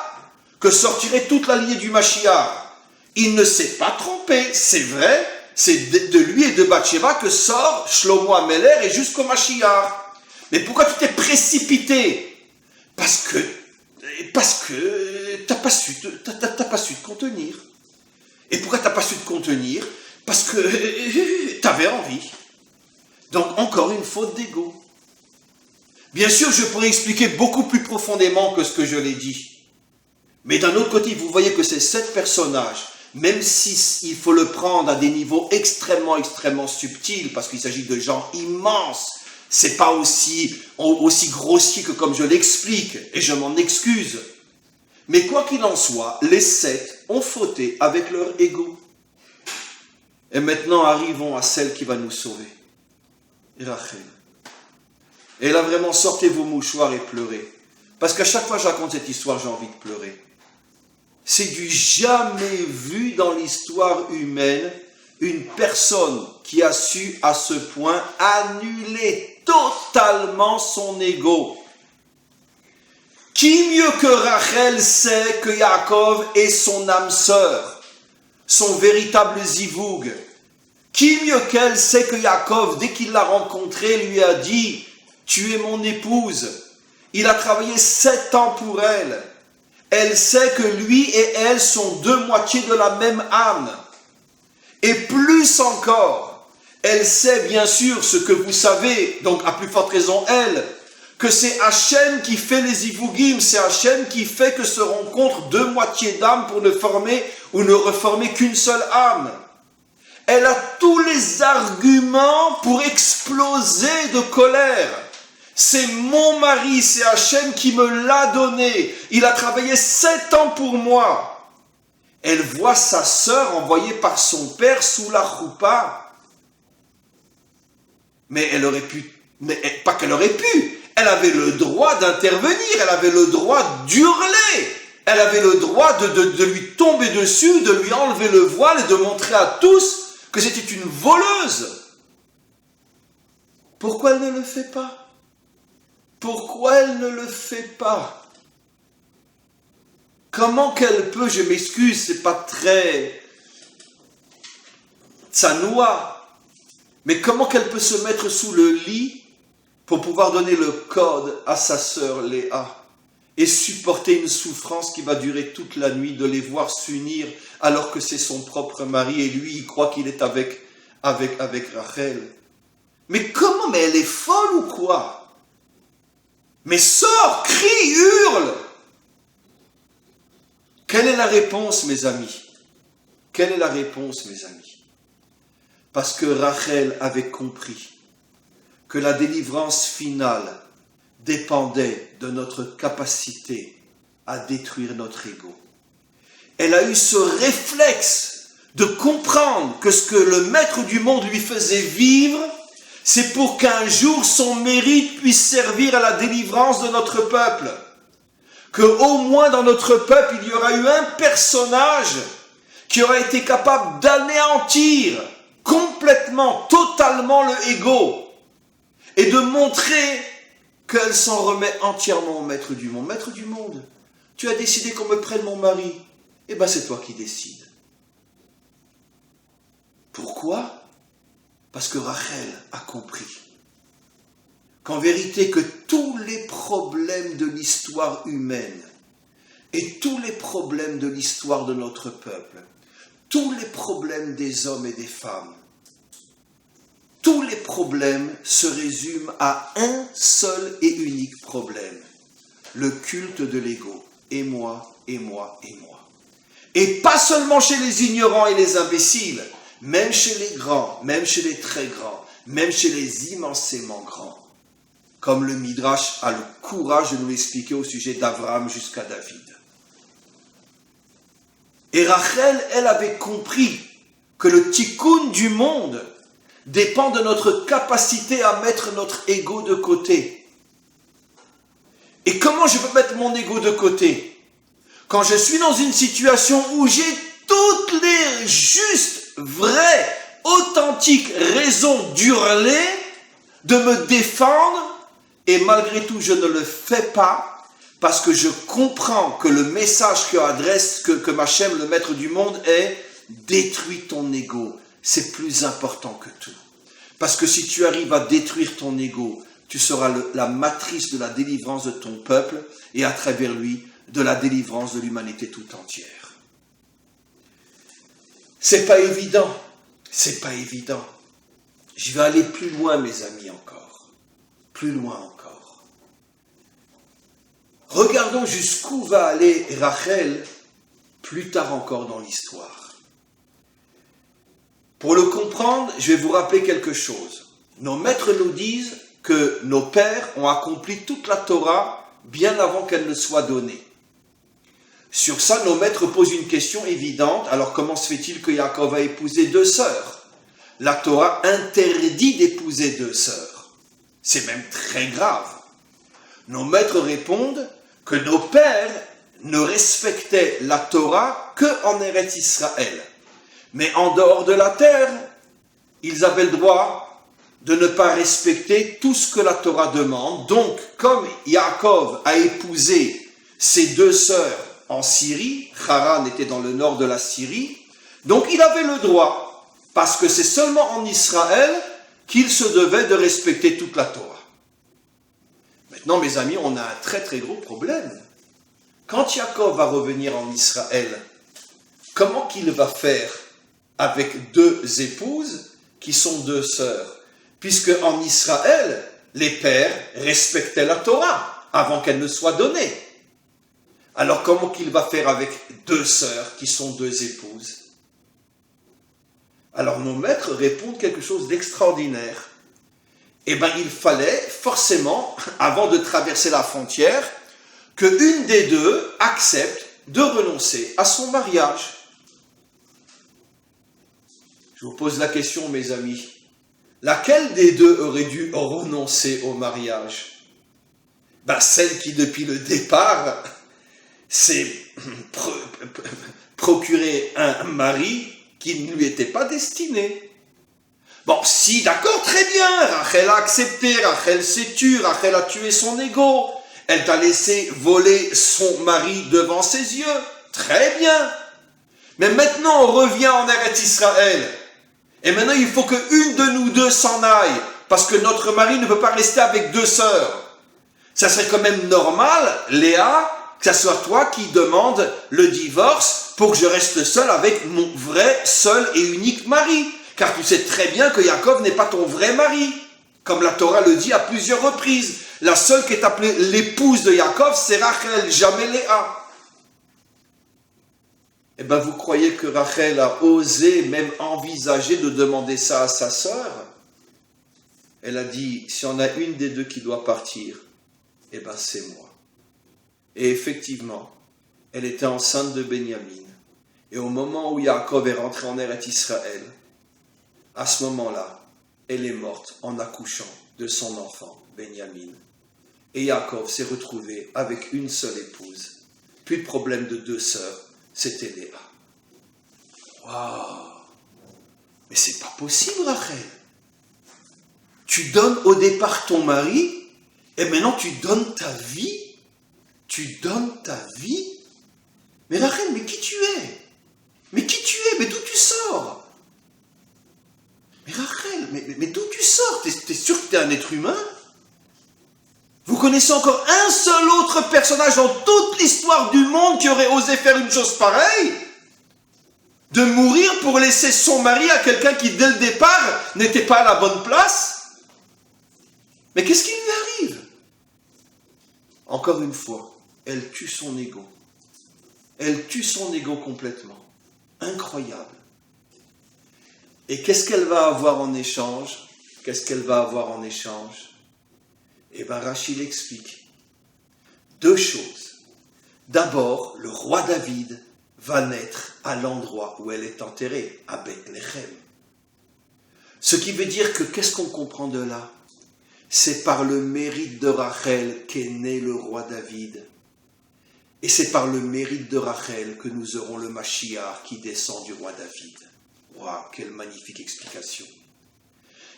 A: que sortirait toute la lignée du Mashiach. Il ne s'est pas trompé, c'est vrai, c'est de lui et de Bathsheba que sort Shlomo Ameler et jusqu'au Mashiach. Mais pourquoi tu t'es précipité? Parce que t'as pas su te contenir. Et pourquoi t'as pas su te contenir? Parce que t'avais envie. Donc encore une faute d'ego. Bien sûr, je pourrais expliquer beaucoup plus profondément que ce que je l'ai dit. Mais d'un autre côté, vous voyez que ces 7 personnages, même s'il faut le prendre à des niveaux extrêmement subtils, parce qu'il s'agit de gens immenses, c'est pas aussi grossier que comme je l'explique, et je m'en excuse. Mais quoi qu'il en soit, les 7 ont fauté avec leur ego. Et maintenant, arrivons à celle qui va nous sauver. Rachel. Et là, vraiment, sortez vos mouchoirs et pleurez. Parce qu'à chaque fois que je raconte cette histoire, j'ai envie de pleurer. C'est du jamais vu dans l'histoire humaine une personne qui a su à ce point annuler totalement son ego. Qui mieux que Rachel sait que Yaakov est son âme sœur? son véritable zivoug. Qui mieux qu'elle sait que Yaakov, dès qu'il l'a rencontrée, lui a dit « Tu es mon épouse ». Il a travaillé 7 ans pour elle. Elle sait que lui et elle sont 2 moitiés de la même âme. Et plus encore, elle sait bien sûr ce que vous savez, donc à plus forte raison elle, que c'est Hachem qui fait les Ivougim, c'est Hachem qui fait que se rencontrent 2 moitiés d'âme pour ne former ou ne reformer qu'une seule âme. Elle a tous les arguments pour exploser de colère. C'est mon mari, c'est Hachem qui me l'a donné. Il a travaillé 7 ans pour moi. Elle voit sa sœur envoyée par son père sous la choupa. Mais elle aurait pu, pas qu'elle aurait pu, elle avait le droit d'intervenir, elle avait le droit d'hurler, elle avait le droit de lui tomber dessus, de lui enlever le voile et de montrer à tous que c'était une voleuse. Pourquoi elle ne le fait pas? Pourquoi elle ne le fait pas? Comment qu'elle peut, je m'excuse, c'est pas très tsanoua, mais comment qu'elle peut se mettre sous le lit pour pouvoir donner le code à sa sœur Léa et supporter une souffrance qui va durer toute la nuit, de les voir s'unir alors que c'est son propre mari et lui il croit qu'il est avec Rachel. Mais comment? Mais elle est folle ou quoi? Mais sors, crie, hurle! Quelle est la réponse, mes amis? Quelle est la réponse, mes amis? Parce que Rachel avait compris que la délivrance finale dépendait de notre capacité à détruire notre ego. Elle a eu ce réflexe de comprendre que ce que le maître du monde lui faisait vivre, c'est pour qu'un jour son mérite puisse servir à la délivrance de notre peuple. Qu'au moins dans notre peuple, il y aura eu un personnage qui aura été capable d'anéantir complètement, totalement le ego et de montrer qu'elle s'en remet entièrement au maître du monde. Maître du monde, tu as décidé qu'on me prenne mon mari. Eh bien, c'est toi qui décides. Pourquoi ? Parce que Rachel a compris qu'en vérité que tous les problèmes de l'histoire humaine et tous les problèmes de l'histoire de notre peuple, tous les problèmes des hommes et des femmes, tous les problèmes se résument à un seul et unique problème, le culte de l'ego. Et moi, et moi, et moi. Et pas seulement chez les ignorants et les imbéciles, même chez les grands, même chez les très grands, même chez les immensément grands. Comme le Midrash a le courage de nous l'expliquer au sujet d'Abraham jusqu'à David. Et Rachel, elle avait compris que le tikkun du monde dépend de notre capacité à mettre notre ego de côté. Et comment je peux mettre mon ego de côté? Quand je suis dans une situation où j'ai toutes les justes, vraies, authentiques raisons d'hurler, de me défendre, et malgré tout je ne le fais pas, parce que je comprends que le message que Hachem, le maître du monde, est « détruis ton ego ». C'est plus important que tout. Parce que si tu arrives à détruire ton ego, tu seras la matrice de la délivrance de ton peuple et à travers lui, de la délivrance de l'humanité tout entière. C'est pas évident. C'est pas évident. Je vais aller plus loin, mes amis, encore. Plus loin encore. Regardons jusqu'où va aller Rachel plus tard encore dans l'histoire. Pour le comprendre, je vais vous rappeler quelque chose. Nos maîtres nous disent que nos pères ont accompli toute la Torah bien avant qu'elle ne soit donnée. Sur ça, nos maîtres posent une question évidente. Alors, comment se fait-il que Yaakov a épousé 2 sœurs? La Torah interdit d'épouser 2 sœurs. C'est même très grave. Nos maîtres répondent que nos pères ne respectaient la Torah qu'en Eretz Israël. Mais en dehors de la terre, ils avaient le droit de ne pas respecter tout ce que la Torah demande. Donc, comme Yaakov a épousé ses 2 sœurs en Syrie, Haran était dans le nord de la Syrie, Donc il avait le droit, parce que c'est seulement en Israël qu'il se devait de respecter toute la Torah. Maintenant, mes amis, on a un très très gros problème. Quand Yaakov va revenir en Israël, comment qu'il va faire avec deux épouses qui sont deux sœurs? Puisque en Israël, les pères respectaient la Torah avant qu'elle ne soit donnée. Alors comment qu'il va faire avec deux sœurs qui sont deux épouses? Alors nos maîtres répondent quelque chose d'extraordinaire. Eh bien, il fallait forcément, avant de traverser la frontière, qu'une des deux accepte de renoncer à son mariage. Je vous pose la question, mes amis. Laquelle des deux aurait dû renoncer au mariage? Ben, celle qui, depuis le départ, s'est procuré un mari qui ne lui était pas destiné. Bon, si, d'accord, très bien, Rachel a accepté, Rachel s'est tue, Rachel a tué son ego, elle t'a laissé voler son mari devant ses yeux, très bien. Mais maintenant, on revient en Eretz Israël, et maintenant, il faut qu'une de nous deux s'en aille, parce que notre mari ne peut pas rester avec deux sœurs. Ça serait quand même normal, Léa, que ce soit toi qui demande le divorce pour que je reste seul avec mon vrai, seul et unique mari. Car tu sais très bien que Yaakov n'est pas ton vrai mari. Comme la Torah le dit à plusieurs reprises. La seule qui est appelée l'épouse de Yaakov, c'est Rachel, jamais Léa. Eh bien, vous croyez que Rachel a osé, même envisager de demander ça à sa sœur? Elle a dit, si on a une des deux qui doit partir, eh bien, c'est moi. Et effectivement, elle était enceinte de Benjamin. Et au moment où Yaakov est rentré en Eretz Israël, à ce moment-là, elle est morte en accouchant de son enfant, Benjamin. Et Yaakov s'est retrouvé avec une seule épouse. Plus de problème de deux sœurs, c'était Léa. Waouh! Mais c'est pas possible, Rachel. Tu donnes au départ ton mari, et maintenant tu donnes ta vie. Tu donnes ta vie. Mais Rachel, mais qui tu es? Mais qui tu es? Mais d'où tu sors? Mais Rachel, mais d'où tu sors? T'es sûr que t'es un être humain? Vous connaissez encore un seul autre personnage dans toute l'histoire du monde qui aurait osé faire une chose pareille? De mourir pour laisser son mari à quelqu'un qui, dès le départ, n'était pas à la bonne place? Mais qu'est-ce qui lui arrive? Encore une fois, elle tue son ego. Elle tue son ego complètement. Incroyable. Et qu'est-ce qu'elle va avoir en échange? Qu'est-ce qu'elle va avoir en échange? Eh bien, Rachid explique deux choses. D'abord, le roi David va naître à l'endroit où elle est enterrée, à Bethléem. Ce qui veut dire que, qu'est-ce qu'on comprend de là? C'est par le mérite de Rachel qu'est né le roi David. Et c'est par le mérite de Rachel que nous aurons le Mashiach qui descend du roi David. Waouh, quelle magnifique explication.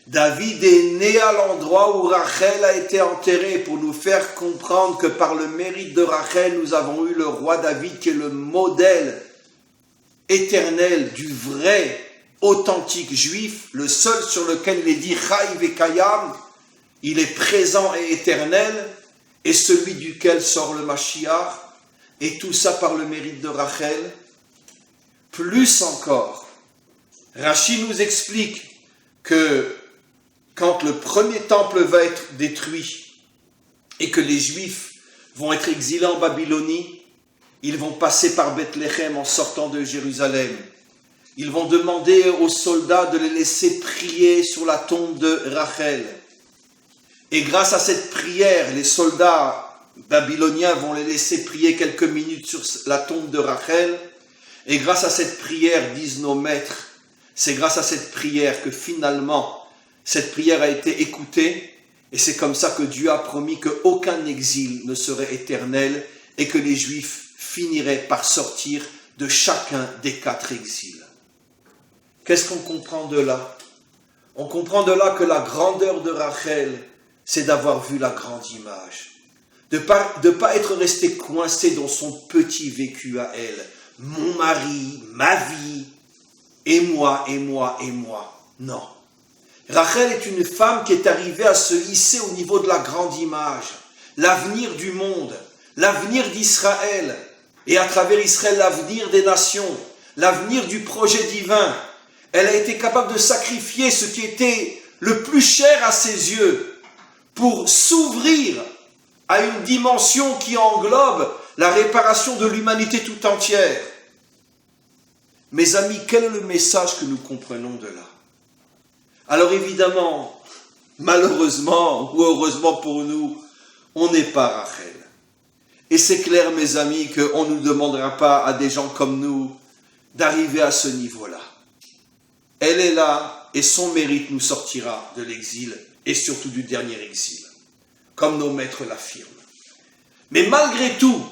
A: David est né à l'endroit où Rachel a été enterrée pour nous faire comprendre que par le mérite de Rachel, nous avons eu le roi David qui est le modèle éternel du vrai, authentique juif, le seul sur lequel il est dit Chai vekayam, il est présent et éternel, et celui duquel sort le Mashiach, et tout ça par le mérite de Rachel. Plus encore, Rachid nous explique que quand le premier temple va être détruit et que les Juifs vont être exilés en Babylonie, ils vont passer par Bethléem en sortant de Jérusalem. Ils vont demander aux soldats de les laisser prier sur la tombe de Rachel. Et grâce à cette prière, les soldats babyloniens vont les laisser prier quelques minutes sur la tombe de Rachel. Et grâce à cette prière, disent nos maîtres, c'est grâce à cette prière que finalement, cette prière a été écoutée, et c'est comme ça que Dieu a promis qu'aucun exil ne serait éternel et que les Juifs finiraient par sortir de chacun des 4 exils. Qu'est-ce qu'on comprend de là? On comprend de là que la grandeur de Rachel, c'est d'avoir vu la grande image. De pas être resté coincé dans son petit vécu à elle. Mon mari, ma vie. et moi, et moi, et moi. Non. Rachel est une femme qui est arrivée à se hisser au niveau de la grande image, l'avenir du monde, l'avenir d'Israël, et à travers Israël, l'avenir des nations, l'avenir du projet divin. Elle a été capable de sacrifier ce qui était le plus cher à ses yeux pour s'ouvrir à une dimension qui englobe la réparation de l'humanité tout entière. Mes amis, quel est le message que nous comprenons de là? Alors évidemment, malheureusement ou heureusement pour nous, on n'est pas Rachel. Et c'est clair, mes amis, qu'on ne nous demandera pas à des gens comme nous d'arriver à ce niveau-là. Elle est là et son mérite nous sortira de l'exil et surtout du dernier exil, comme nos maîtres l'affirment. Mais malgré tout,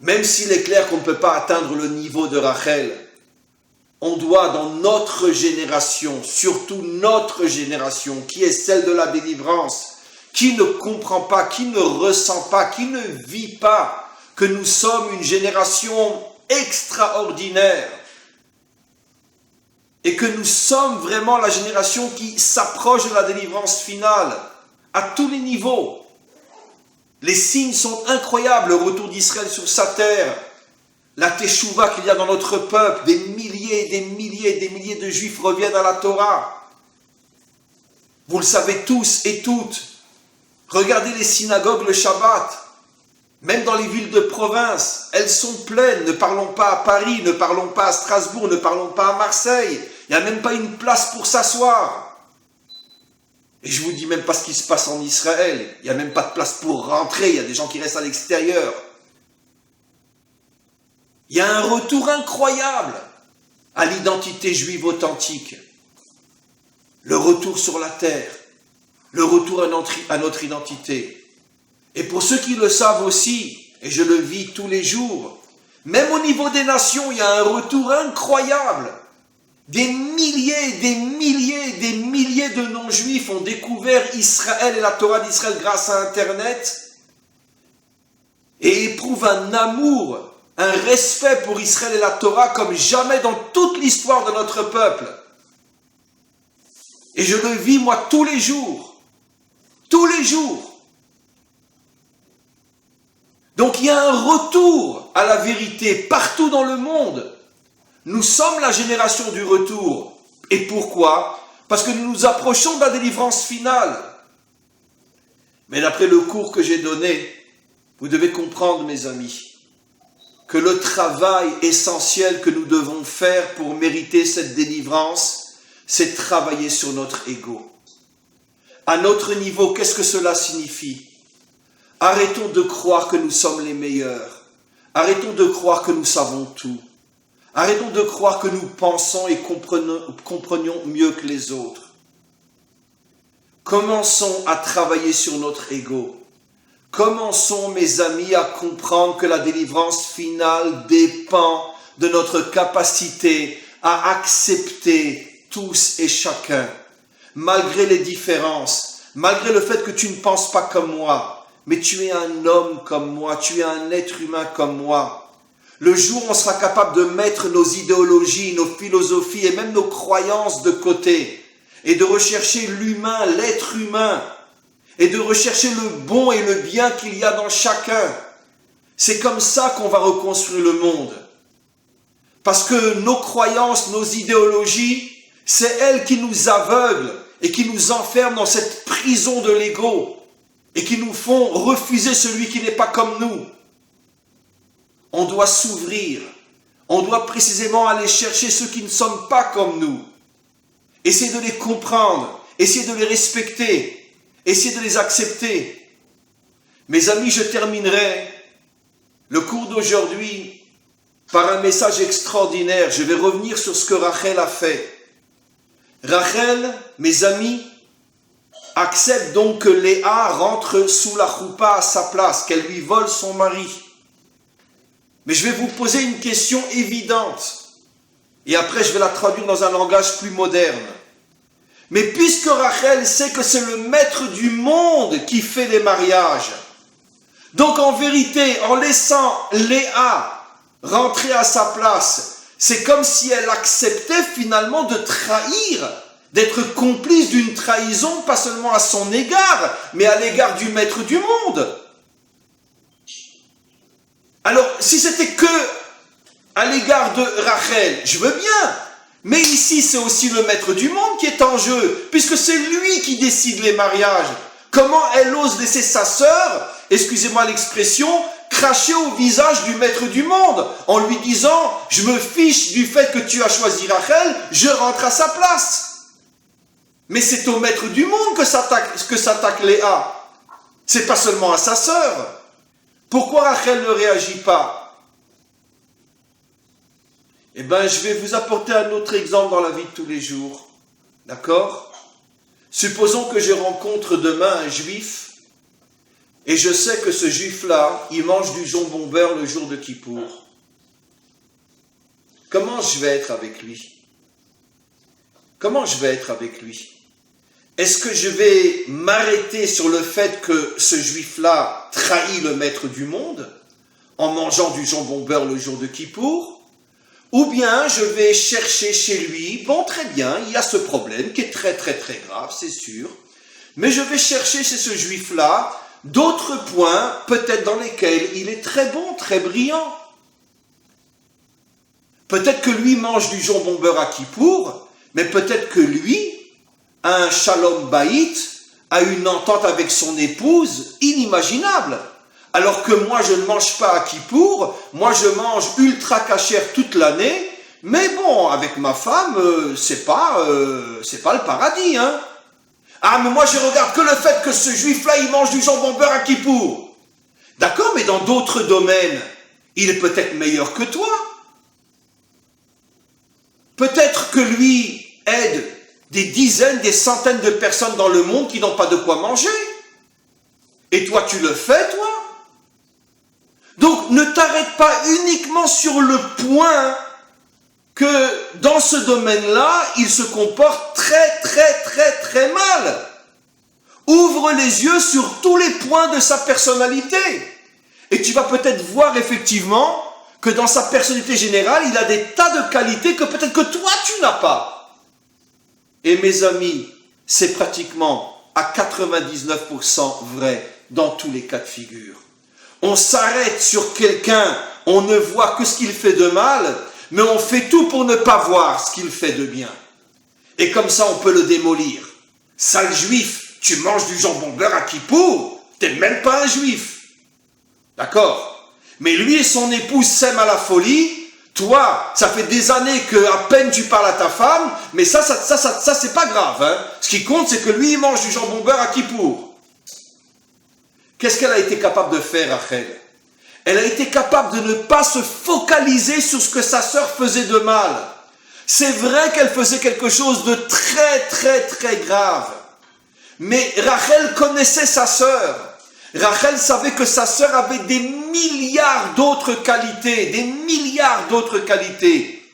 A: même s'il est clair qu'on ne peut pas atteindre le niveau de Rachel, on doit dans notre génération, surtout notre génération, qui est celle de la délivrance, qui ne comprend pas, qui ne ressent pas, qui ne vit pas que nous sommes une génération extraordinaire et que nous sommes vraiment la génération qui s'approche de la délivrance finale à tous les niveaux. Les signes sont incroyables, le retour d'Israël sur sa terre, la teshuva qu'il y a dans notre peuple, des milliers et des milliers et des milliers de juifs reviennent à la Torah. Vous le savez tous et toutes. Regardez les synagogues le Shabbat. Même dans les villes de province, elles sont pleines. Ne parlons pas à Paris, ne parlons pas à Strasbourg, ne parlons pas à Marseille. Il n'y a même pas une place pour s'asseoir. Et je ne vous dis même pas ce qui se passe en Israël. Il n'y a même pas de place pour rentrer. Il y a des gens qui restent à l'extérieur. Il y a un retour incroyable à l'identité juive authentique. Le retour sur la terre. Le retour à notre identité. Et pour ceux qui le savent aussi, et je le vis tous les jours, même au niveau des nations, il y a un retour incroyable. Des milliers, des milliers, des milliers de non-juifs ont découvert Israël et la Torah d'Israël grâce à Internet et éprouvent un amour, un respect pour Israël et la Torah comme jamais dans toute l'histoire de notre peuple. Et je le vis moi tous les jours. Tous les jours. Donc il y a un retour à la vérité partout dans le monde. Nous sommes la génération du retour. Et pourquoi? Parce que nous nous approchons de la délivrance finale. Mais d'après le cours que j'ai donné, vous devez comprendre, mes amis, que le travail essentiel que nous devons faire pour mériter cette délivrance, c'est travailler sur notre ego. À notre niveau, qu'est-ce que cela signifie? Arrêtons de croire que nous sommes les meilleurs. Arrêtons de croire que nous savons tout. Arrêtons de croire que nous pensons et comprenions mieux que les autres. Commençons à travailler sur notre ego. Commençons, mes amis, à comprendre que la délivrance finale dépend de notre capacité à accepter tous et chacun, malgré les différences, malgré le fait que tu ne penses pas comme moi, mais tu es un homme comme moi, tu es un être humain comme moi. Le jour où on sera capable de mettre nos idéologies, nos philosophies et même nos croyances de côté et de rechercher l'humain, l'être humain et de rechercher le bon et le bien qu'il y a dans chacun, c'est comme ça qu'on va reconstruire le monde. Parce que nos croyances, nos idéologies, c'est elles qui nous aveuglent et qui nous enferment dans cette prison de l'ego et qui nous font refuser celui qui n'est pas comme nous. On doit s'ouvrir, on doit précisément aller chercher ceux qui ne sont pas comme nous, essayer de les comprendre, essayer de les respecter, essayer de les accepter. Mes amis, je terminerai le cours d'aujourd'hui par un message extraordinaire. Je vais revenir sur ce que Rachel a fait. Rachel, mes amis, accepte donc que Léa rentre sous la choupa à sa place, qu'elle lui vole son mari. Mais je vais vous poser une question évidente, et après je vais la traduire dans un langage plus moderne. Mais puisque Rachel sait que c'est le maître du monde qui fait les mariages, donc en vérité, en laissant Léa rentrer à sa place, C'est comme si elle acceptait finalement de trahir, d'être complice d'une trahison, pas seulement à son égard, mais à l'égard du maître du monde. Alors, si c'était que à l'égard de Rachel, je veux bien. Mais ici, c'est aussi le maître du monde qui est en jeu, puisque c'est lui qui décide les mariages. Comment elle ose laisser sa sœur, excusez-moi l'expression, cracher au visage du maître du monde, en lui disant « Je me fiche du fait que tu as choisi Rachel, je rentre à sa place ». Mais c'est au maître du monde que s'attaque Léa. C'est pas seulement à sa sœur. Pourquoi Rachel ne réagit pas? Eh bien, je vais vous apporter un autre exemple dans la vie de tous les jours. D'accord? Supposons que je rencontre demain un juif, et je sais que ce juif-là, il mange du jambon beurre le jour de Kippour. Comment je vais être avec lui? Comment je vais être avec lui? Est-ce que je vais m'arrêter sur le fait que ce juif-là trahit le maître du monde en mangeant du jambon beurre le jour de Kippour? Ou bien je vais chercher chez lui, bon très bien, il y a ce problème qui est très très très grave, c'est sûr, mais je vais chercher chez ce juif-là d'autres points, peut-être dans lesquels il est très bon, très brillant. Peut-être que lui mange du jambon beurre à Kippour, mais peut-être que lui a un shalom baït, a une entente avec son épouse inimaginable. Alors que moi, je ne mange pas à Kippour, moi je mange ultra cachère toute l'année, mais bon, avec ma femme, c'est pas le paradis, hein. Ah, mais moi je regarde que le fait que ce juif-là, il mange du jambon beurre à Kippour. D'accord, mais dans d'autres domaines, il est peut-être meilleur que toi. Peut-être que lui aide des dizaines, des centaines de personnes dans le monde qui n'ont pas de quoi manger. Et toi, tu le fais, toi? Donc, ne t'arrête pas uniquement sur le point que dans ce domaine-là, il se comporte très, très, très, très mal. Ouvre les yeux sur tous les points de sa personnalité. Et tu vas peut-être voir effectivement que dans sa personnalité générale, il a des tas de qualités que peut-être que toi, tu n'as pas. Et mes amis, c'est pratiquement à 99% vrai dans tous les cas de figure. On s'arrête sur quelqu'un, on ne voit que ce qu'il fait de mal, mais on fait tout pour ne pas voir ce qu'il fait de bien. Et comme ça, on peut le démolir. Sale juif, tu manges du jambon beurre à Kippour, t'es même pas un juif. D'accord? Mais lui et son épouse s'aiment à la folie. Toi, ça fait des années que à peine tu parles à ta femme, mais ça c'est pas grave, hein. Ce qui compte, c'est que lui, il mange du jambon beurre à Kippour. Qu'est-ce qu'elle a été capable de faire, Rachel? Elle a été capable de ne pas se focaliser sur ce que sa sœur faisait de mal. C'est vrai qu'elle faisait quelque chose de très, très, très grave. Mais Rachel connaissait sa sœur. Rachel savait que sa sœur avait des milliards d'autres qualités, des milliards d'autres qualités.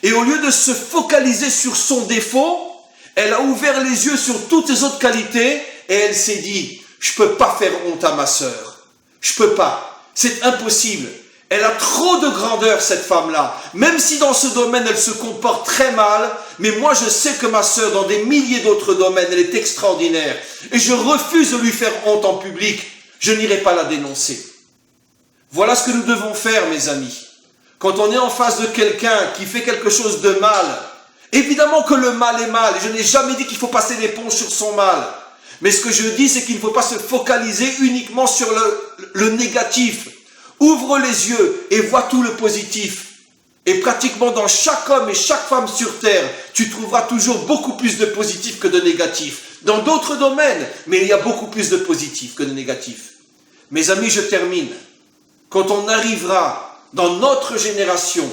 A: Et au lieu de se focaliser sur son défaut, elle a ouvert les yeux sur toutes les autres qualités et elle s'est dit, je ne peux pas faire honte à ma sœur. Je ne peux pas. C'est impossible. Elle a trop de grandeur, cette femme-là. Même si dans ce domaine, elle se comporte très mal, mais moi, je sais que ma sœur, dans des milliers d'autres domaines, elle est extraordinaire. Et je refuse de lui faire honte en public. Je n'irai pas la dénoncer. Voilà ce que nous devons faire, mes amis. Quand on est en face de quelqu'un qui fait quelque chose de mal, évidemment que le mal est mal. Et je n'ai jamais dit qu'il faut passer l'éponge sur son mal. Mais ce que je dis, c'est qu'il ne faut pas se focaliser uniquement sur le négatif. Ouvre les yeux et vois tout le positif. Et pratiquement dans chaque homme et chaque femme sur terre, tu trouveras toujours beaucoup plus de positif que de négatif. Dans d'autres domaines, mais il y a beaucoup plus de positif que de négatif. Mes amis, je termine. Quand on arrivera dans notre génération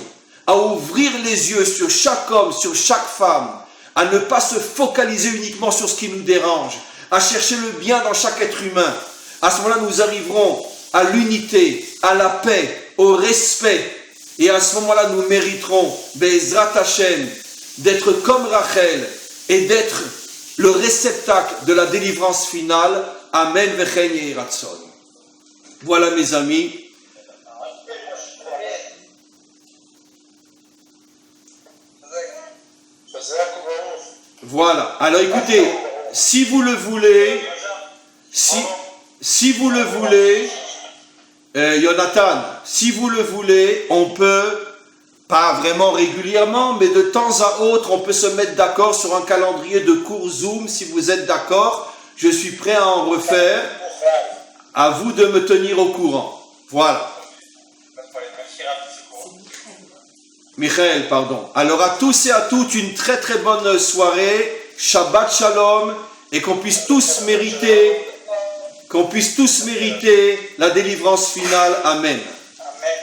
A: à ouvrir les yeux sur chaque homme, sur chaque femme, à ne pas se focaliser uniquement sur ce qui nous dérange, à chercher le bien dans chaque être humain, à ce moment-là, nous arriverons à l'unité, à la paix, au respect. Et à ce moment-là, nous mériterons, Be'ezrat Hashem, d'être comme Rachel et d'être le réceptacle de la délivrance finale. Amen v'chen yehi ratzon. Voilà, mes amis. Voilà. Alors écoutez, si vous le voulez, si vous le voulez, Jonathan, si vous le voulez, on peut, pas vraiment régulièrement, mais de temps à autre, on peut se mettre d'accord sur un calendrier de cours Zoom. Si vous êtes d'accord, je suis prêt à en refaire. À vous de me tenir au courant. Voilà. Michael, pardon. Alors à tous et à toutes, une très très bonne soirée. Shabbat Shalom. Et qu'on puisse tous mériter la délivrance finale. Amen.
B: Amen.